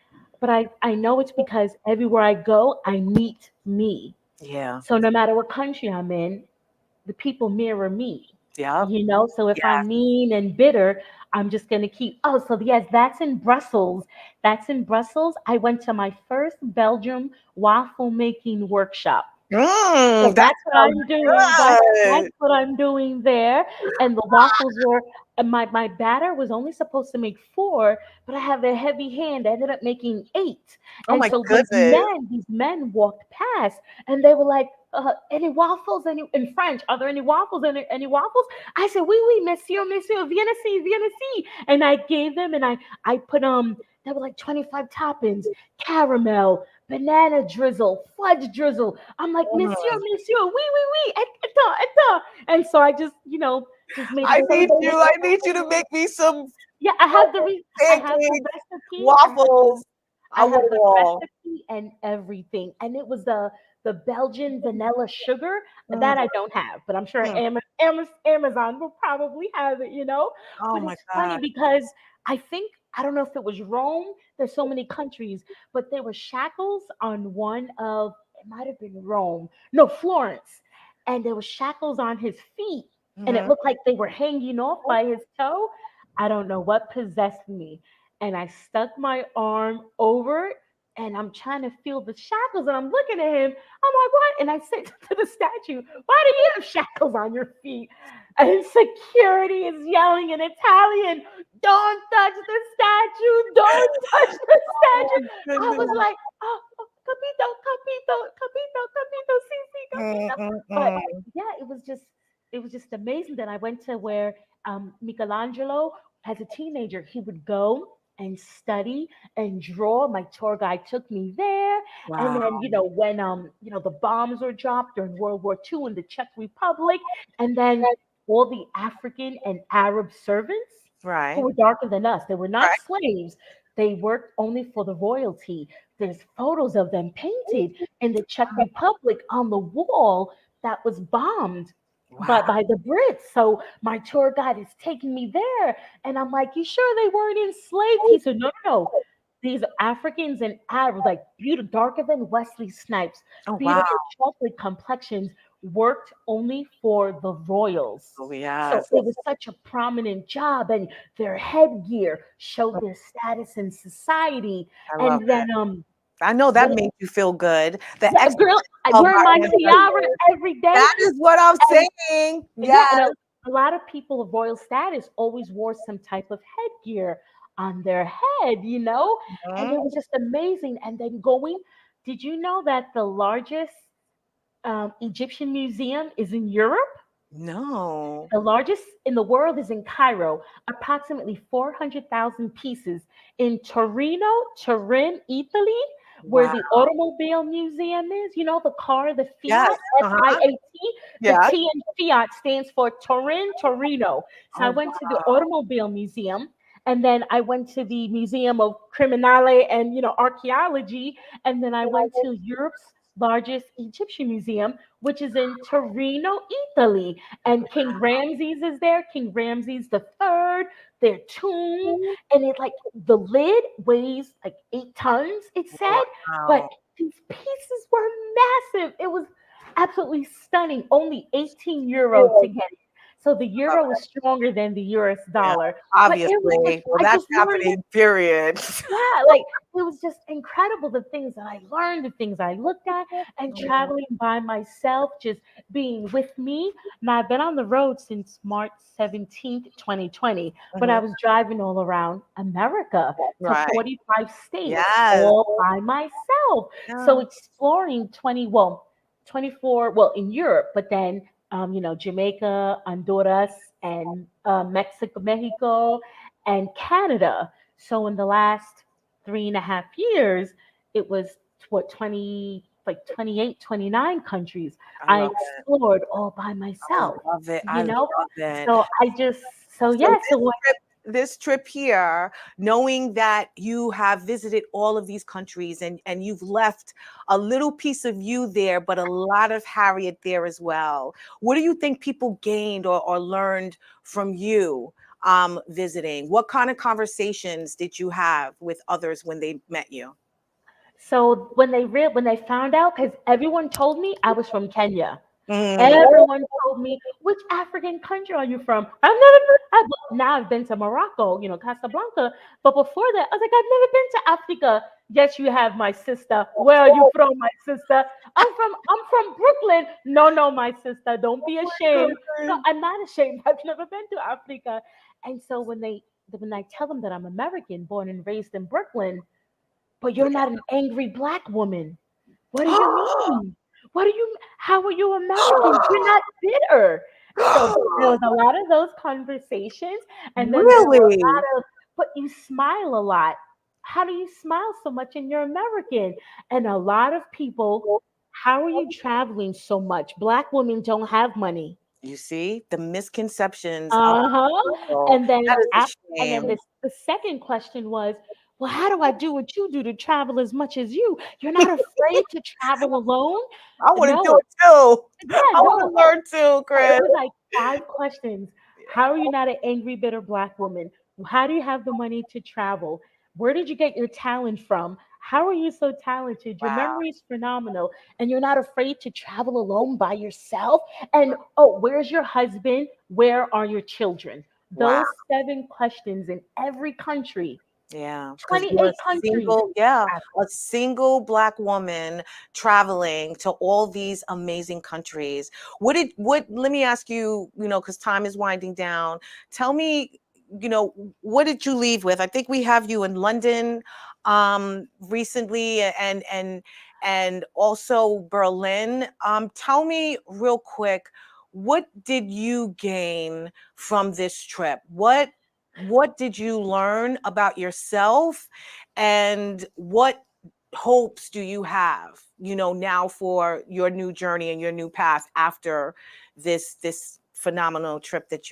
I know it's because everywhere I go, I meet me. Yeah. So no matter what country I'm in, the people mirror me. Yeah. So if Yeah. I'm mean and bitter, I'm just gonna keep. Oh, so yes, that's in Brussels. That's in Brussels. I went to my first Belgium waffle making workshop. So That that's what sounds I'm doing. That's good. what I'm doing there. And the waffles were, and my batter was only supposed to make four, but I have a heavy hand. I ended up making eight. Oh And my so goodness. these men walked past and they were like, any waffles? Any in French? Are there any waffles? Any waffles? I said, oui, oui, monsieur, monsieur, viens ici, viens ici. And I gave them, and I put there were like 25 toppings, caramel, banana drizzle, fudge drizzle. I'm like, Mm. monsieur, monsieur, oui, oui, oui, eta. And so I just, just made it so delicious. I need you to make me some Yeah, I have the pancakes, recipe. waffles. I I have want the it all. recipe and everything. And it was the Belgian vanilla sugar Mm, that I don't have, but I'm sure mm. Amazon will probably have it. Oh But my it's funny God. because I don't know if it was Rome. There's so many countries, but there were shackles on one of it might have been Rome. No, Florence. And there were shackles on his feet, and it Mhm. looked like they were hanging off by his toe. I don't know what possessed me. And I stuck my arm over it and I'm trying to feel the shackles and I'm looking at him. I'm like, what? And I said to the statue, why do you have shackles on your feet? And security is yelling in Italian, don't touch the statue, don't touch the statue. I was Goodness. like, oh, capito, capito, capito, capito, sí, sí, Mm, capito. mm, But mm. yeah, it was just amazing that I went to where Michelangelo, as a teenager, he would go and study and draw. My tour guide took me there. And Wow. then, when the bombs were dropped during World War II in the Czech Republic, and then all the African and Arab servants who Right. were darker than us, they were not Right. slaves. They worked only for the royalty. There's photos of them painted in the Czech Republic on the wall that was bombed Wow. by the Brits. So my tour guide is taking me there. And I'm like, you sure they weren't enslaved? He said, no, no, no. These Africans and Arabs, like beautiful, darker than Wesley Snipes, Oh wow. beautiful chocolate complexions, worked only for the royals. Oh So yes. it was such a prominent job, and their headgear showed their status in society. I love And it. then, I know that what, made you feel good. The yeah, extra girl, I of wear our my tiara ancestors. every day. That is what I'm And saying. yeah, Yes. and a lot of people of royal status always wore some type of headgear on their head. And Mhm. it was just amazing. And then did you know that the largest Egyptian museum is in Europe? No. The largest in the world is in Cairo, approximately 400,000 pieces. In Torino, Turin, Italy, where Wow. the Automobile Museum is, the car, the Yes. Fiat, Fiat, the Yeah. T in Fiat stands for Turin, Torino. So I Oh went to the wow. Automobile Museum. And then I went to the Museum of Criminale and archaeology, and then I went to Europe's largest Egyptian museum, which is in Torino, Italy. And King Ramses is there, King Ramses the third, their tomb, and it like the lid weighs like 8 tons, it said, but Wow. these pieces were massive. absolutely stunning. Only 18 euro to get it. So the euro is stronger than the US Yeah, dollar. But it was just, obviously. Well, I that's just learned, happening, period. yeah, like it was just incredible the things that I learned, the things I looked at, and traveling by myself, just being with me. Now I've been on the road since March 17th, 2020, but I Mhm. was driving all around America to Right. 45 states Yes. all by myself. So Yeah. exploring 20, well, 24, well, in Europe, but then Jamaica, Honduras, and Mexico, and Canada. So in the last 3.5 years, it was what 20, like 28, 29 countries I I love it. explored all by I myself, love it. I you love know? it. So I just, so So yeah, so what, this trip here, knowing that you have visited all of these countries and you've left a little piece of you there, but a lot of Harriet there as well. What do you think people gained or learned from you visiting? What kind of conversations did you have with others when they met you? so when they found out, because everyone told me I was from Kenya. Mm. Everyone told me, which African country are you from? Now I've been to Morocco, Casablanca. But before that, I was like, I've never been to Africa. Yes, you have, my sister. Where are you from, my sister? I'm from Brooklyn. No, no, my sister. Don't be ashamed. No, I'm not ashamed. I've never been to Africa. And so when I tell them that I'm American, born and raised in Brooklyn, but you're not an angry black woman. What do you mean? How are you American? You're not bitter. So there was a lot of those conversations. And then there were a Really? lot of, but you smile a lot. How do you smile so much and you're American? And a lot of people, how are you traveling so much? Black women don't have money. You see the misconceptions of Uh-huh. people. And then That is a and then shame. the second question was, well, how do I do what you do to travel as much as you? You're not afraid to travel alone? I want to do No. it too. Yeah, I want no. to learn too, So it Chris. was like 5 questions. How are you not an angry, bitter black woman? How do you have the money to travel? Where did you get your talent from? How are you so talented? Your Wow. memory is phenomenal, and you're not afraid to travel alone by yourself. And oh, where's your husband? Where are your children? Wow. Those 7 questions in every country, Yeah, because you're a 28 countries. single, yeah, a single black woman traveling to all these amazing countries. Let me ask you, because time is winding down. Tell me, what did you leave with? I think we have you in London recently and also Berlin. Tell me real quick, what did you gain from this trip? What did you learn about yourself and what hopes do you have, now for your new journey and your new path after this phenomenal trip that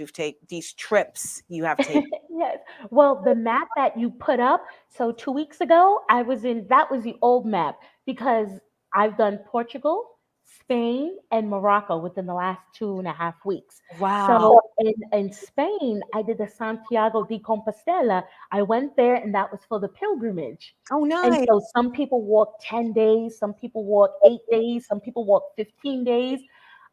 these trips you have taken? Yes. Well, the map that you put up, so 2 weeks ago, that was the old map because I've done Portugal, Spain, and Morocco within the last 2.5 weeks. Wow. So in Spain, I did the Santiago de Compostela. I went there and that was for the pilgrimage. Oh, And nice. so some people walk 10 days, some people walk 8 days, some people walk 15 days.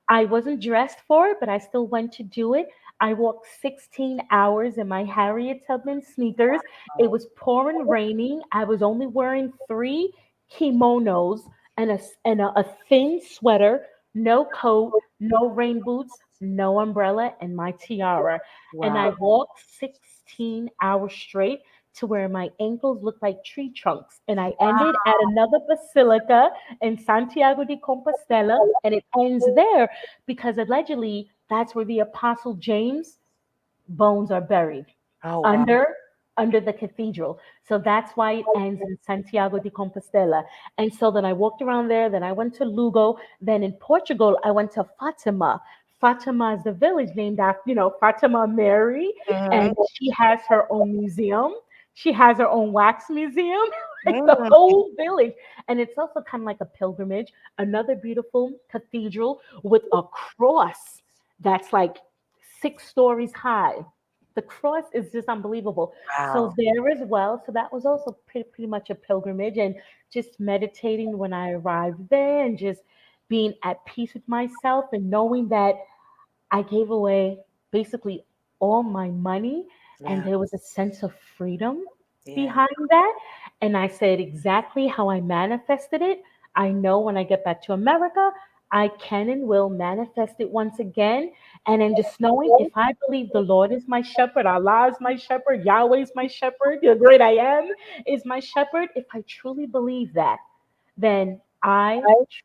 I wasn't dressed for it, but I still went to do it. I walked 16 hours in my Harriet Tubman sneakers. It was pouring raining. I was only wearing 3 kimonos and a thin sweater, no coat, no rain boots, no umbrella, and my tiara. And I Wow. walked 16 hours straight to where my ankles looked like tree trunks. And I ended at another basilica in Santiago de Compostela, and it ends there because allegedly that's where the Apostle James bones are buried Oh, wow. under the cathedral. So that's why it ends in Santiago de Compostela. And so then I walked around there, then I went to Lugo, then in Portugal I went to Fatima. Fatima is the village named after, Fatima Mary, Mhm. and she has her own museum. She has her own wax museum, like the Mm. whole village. And it's also kind of like a pilgrimage, another beautiful cathedral with a cross that's like 6 stories high. The cross is just unbelievable. So Wow. there as well. So that was also pretty much a pilgrimage and just meditating when I arrived there and just being at peace with myself and knowing that I gave away basically all my money, and Yeah. there was a sense of freedom Yeah. behind that. And I said exactly how I manifested it. I know when I get back to America, I can and will manifest it once again. And then just knowing if I believe the Lord is my shepherd, Allah is my shepherd, Yahweh is my shepherd, the great I am is my shepherd, if I truly believe that, then I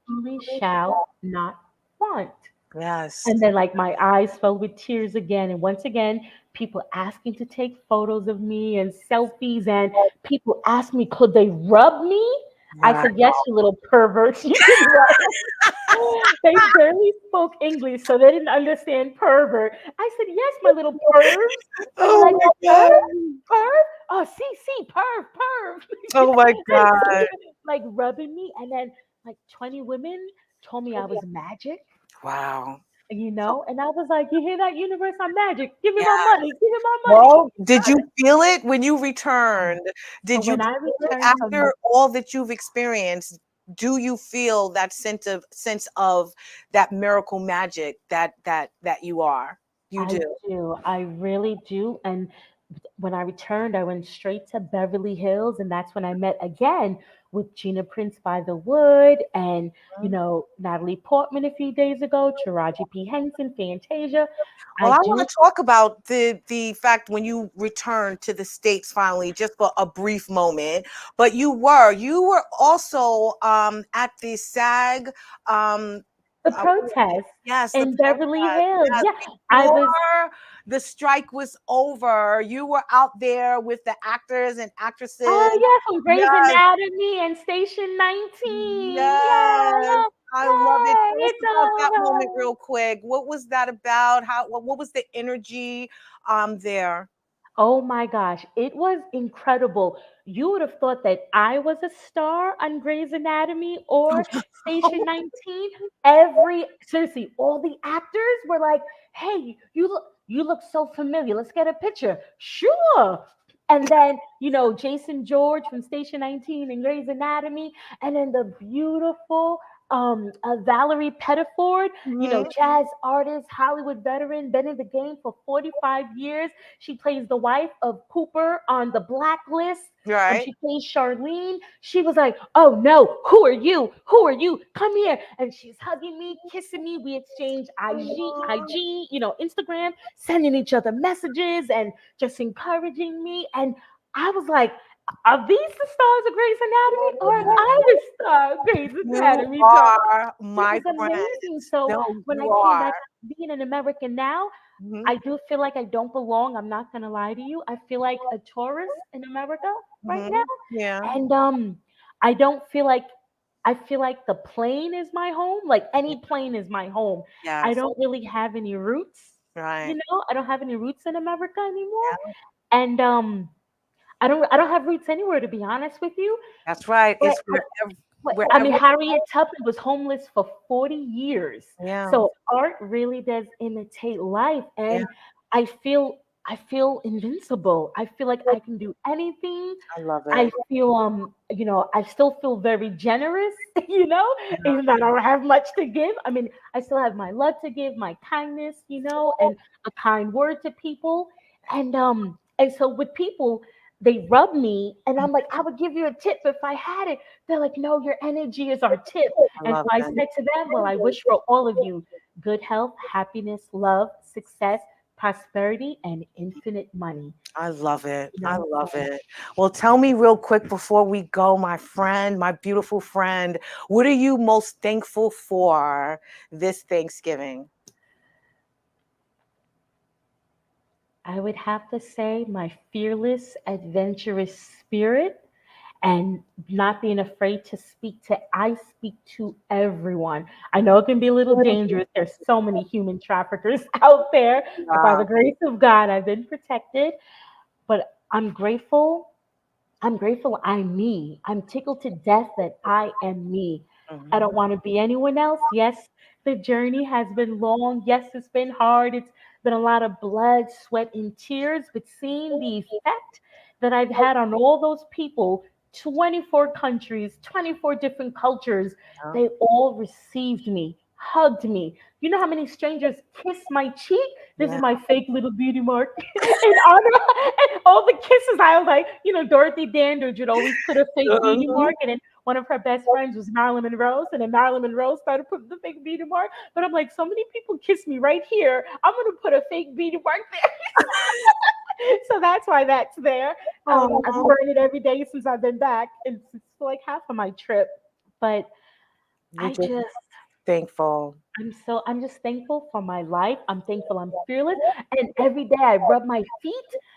truly shall not want. Yes. And then, like, my eyes filled with tears again. And once again, people asking to take photos of me and selfies. And people asked me, could they rub me? I Right. said, yes, you little perverts, you can rub. They barely spoke English, so they didn't understand pervert. I said, yes, my little pervs. They were like, Oh oh, my perv, God. perv? Oh, see, perv, perv. Oh my God. Like rubbing me. And then, like, 20 women told me I was magic. Wow. And I was like, you hear that, universe? I'm magic. Give me Yeah. my money. Give me my money. Well, did you feel it when you returned? So Did you when I feel it returned from, after all that you've experienced? Do you feel that sense of that miracle magic that you are? You I do. do, I really do. And when I returned, I went straight to Beverly Hills, and that's when I met again with Gina Prince by the Wood and, Natalie Portman a few days ago, Taraji P. Henson, Fantasia. Well, I I do. want to talk about the fact when you returned to the States finally, just for a brief moment. But you were also at the SAG. Um, The uh, protest yes, the in Beverly protest. Hills. Yes, Yeah, I before was. the strike was over, you were out there with the actors and actresses. Oh yeah, from Grey's Yes, Anatomy and Station 19. Yeah, yes, yeah. I love it. Hey, Tell us it's about that moment over. real quick. What was that about? What was the energy there? Oh my gosh, it was incredible. You would have thought that I was a star on Grey's Anatomy or Station 19. Seriously, all the actors were like, "Hey, you look so familiar. Let's get a picture." Sure. And then, Jason George from Station 19 and Grey's Anatomy, and then the beautiful Valerie Pettiford, Mhm. jazz artist, Hollywood veteran, been in the game for 45 years. She plays the wife of Cooper on The Blacklist. Right. She plays Charlene. She was like, "Oh no, who are you? Who are you? Come here!" And she's hugging me, kissing me. We exchange IG, Instagram, sending each other messages and just encouraging me. And I was like, "Are these the stars of Grey's Anatomy, or am I the star of Grey's You Anatomy?" So are it my was friend. amazing. So No, when I you came are. back, being an American now, Mhm, I do feel like I don't belong. I'm not gonna lie to you. I feel like a tourist in America right now. mhm. Yeah. And I don't feel like I feel like the plane is my home. Like any plane is my home. I Yes. don't really have any roots, Right. I don't have any roots in America anymore. Yeah. And I don't have roots anywhere, to be honest with you. That's right. But It's wherever, I mean, wherever. Harriet Tubman was homeless for 40 years. Yeah. So art really does imitate life. Yeah. And I feel invincible. I feel like I can do anything. I love I it. feel I still feel very generous, even though I don't have much to give. I mean, I still have my love to give, my kindness, and a kind word to people. And so with people, they rub me and I'm like, I would give you a tip if I had it. They're like, no, your energy is our tip. I And love so I it. said to them, well, I wish for all of you good health, happiness, love, success, prosperity, and infinite money. I love it. I love So it. Well, tell me real quick before we go, my friend, my beautiful friend, what are you most thankful for this Thanksgiving? I would have to say my fearless, adventurous spirit and not being afraid to I speak to everyone. I know it can be a little dangerous. There's so many human traffickers out there, but by the Wow. grace of God, I've been protected. But I'm grateful. I'm grateful I'm me. I'm tickled to death that I am me. I Mhm. don't want to be anyone else. Yes, the journey has been long. Yes, it's been hard. It's been a lot of blood, sweat, and tears. But seeing the effect that I've had on all those people 24 countries, 24 different cultures. They all received me, hugged me. You know how many strangers kissed my cheek? This is my fake little beauty mark. In honor, and all the kisses, I was like, Dorothy Dandridge would always put a fake beauty mark, and then one of her best friends was Marilyn Monroe, and then Marilyn Monroe started putting the fake beauty mark. But I'm like, so many people kiss me right here. I'm gonna put a fake beauty mark there. So that's why that's there. I've worn it every day since I've been back. It's like half of my trip. But I just thankful. I'm just thankful for my life. I'm thankful I'm fearless. And every day I rub my feet.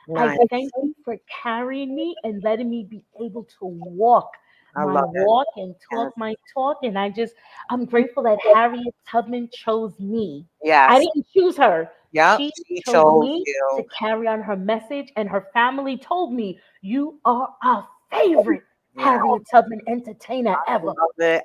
Nice. I thank you for carrying me and letting me be able to walk my walk and talk my talk. And I'm grateful that Harriet Tubman chose me. Yes. I didn't choose her. Yeah, she chose me to carry on her message, and her family told me, "You are our favorite Harriet Tubman entertainer ever."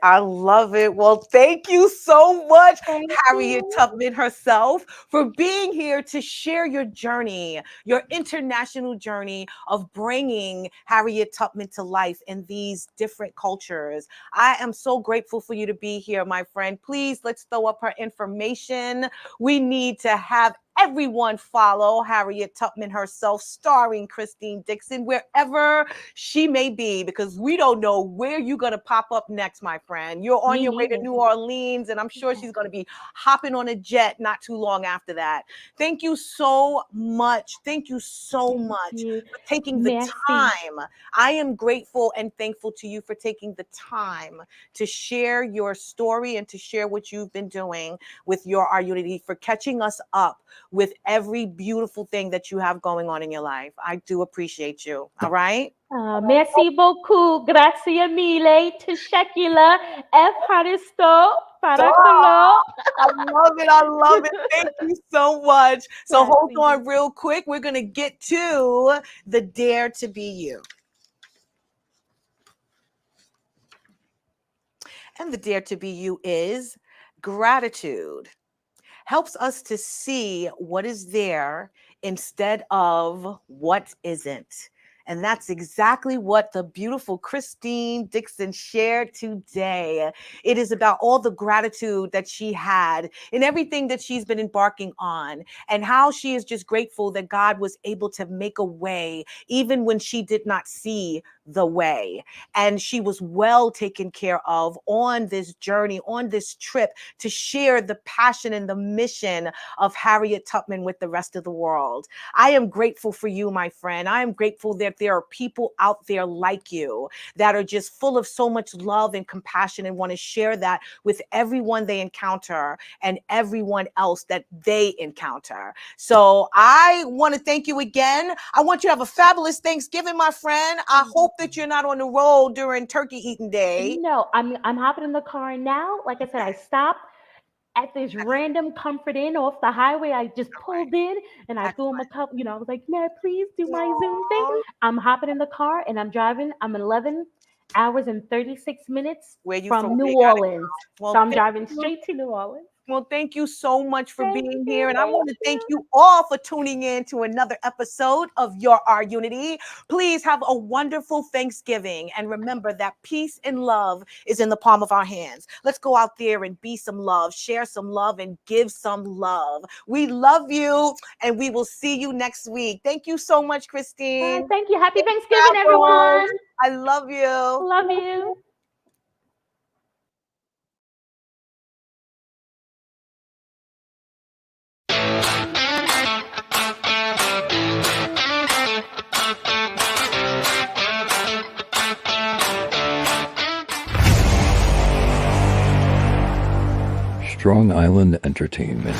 I love it. Well, thank you so much, Harriet Tubman herself, for being here to share your journey, your international journey of bringing Harriet Tubman to life in these different cultures. I am so grateful for you to be here, my friend. Please, let's throw up her information. We need to have everyone follow Harriet Tubman herself, starring Christine Dixon, wherever she may be, because we don't know where you're going to pop up next, my friend. You're on your way to New Orleans, and I'm sure she's going to be hopping on a jet not too long after that. Thank you so much. Thank you so much for taking the time. I am grateful and thankful to you for taking the time to share your story and to share what you've been doing with Your Our Unity, for catching us up with every beautiful thing that you have going on in your life. I do appreciate you. All right? Merci beaucoup. Grazie mille. Teşekkürler. Efharisto. Parakalo. I love it. I love it. Thank you so much. So hold on real quick. We're going to get to the Dare to Be You. And the Dare to Be You is gratitude. Helps us to see what is there instead of what isn't. And that's exactly what the beautiful Christine Dixon shared today. It is about all the gratitude that she had in everything that she's been embarking on, and how she is just grateful that God was able to make a way even when she did not see the way. And she was well taken care of on this journey, on this trip, to share the passion and the mission of Harriet Tubman with the rest of the world. I am grateful for you, my friend. I am grateful that there are people out there like you that are just full of so much love and compassion and want to share that with everyone they encounter and everyone else that they encounter. So I want to thank you again. I want you to have a fabulous Thanksgiving, my friend. I hope that you're not on the road during turkey eating day. No, I'm hopping in the car now. Like I said, I stopped at this random Comfort Inn off the highway. I just pulled in and I threw him a cup. I was like, "May I please do my Zoom thing?" I'm hopping in the car and I'm driving. I'm 11 hours and 36 minutes from New Orleans. So I'm driving straight to New Orleans. Well, thank you so much for being here. And I want to thank you all for tuning in to another episode of Your Our Unity. Please have a wonderful Thanksgiving. And remember that peace and love is in the palm of our hands. Let's go out there and be some love, share some love, and give some love. We love you, and we will see you next week. Thank you so much, Christine. Thank you. Happy Thanksgiving, everyone. I love you. Love you. Strong Island Entertainment.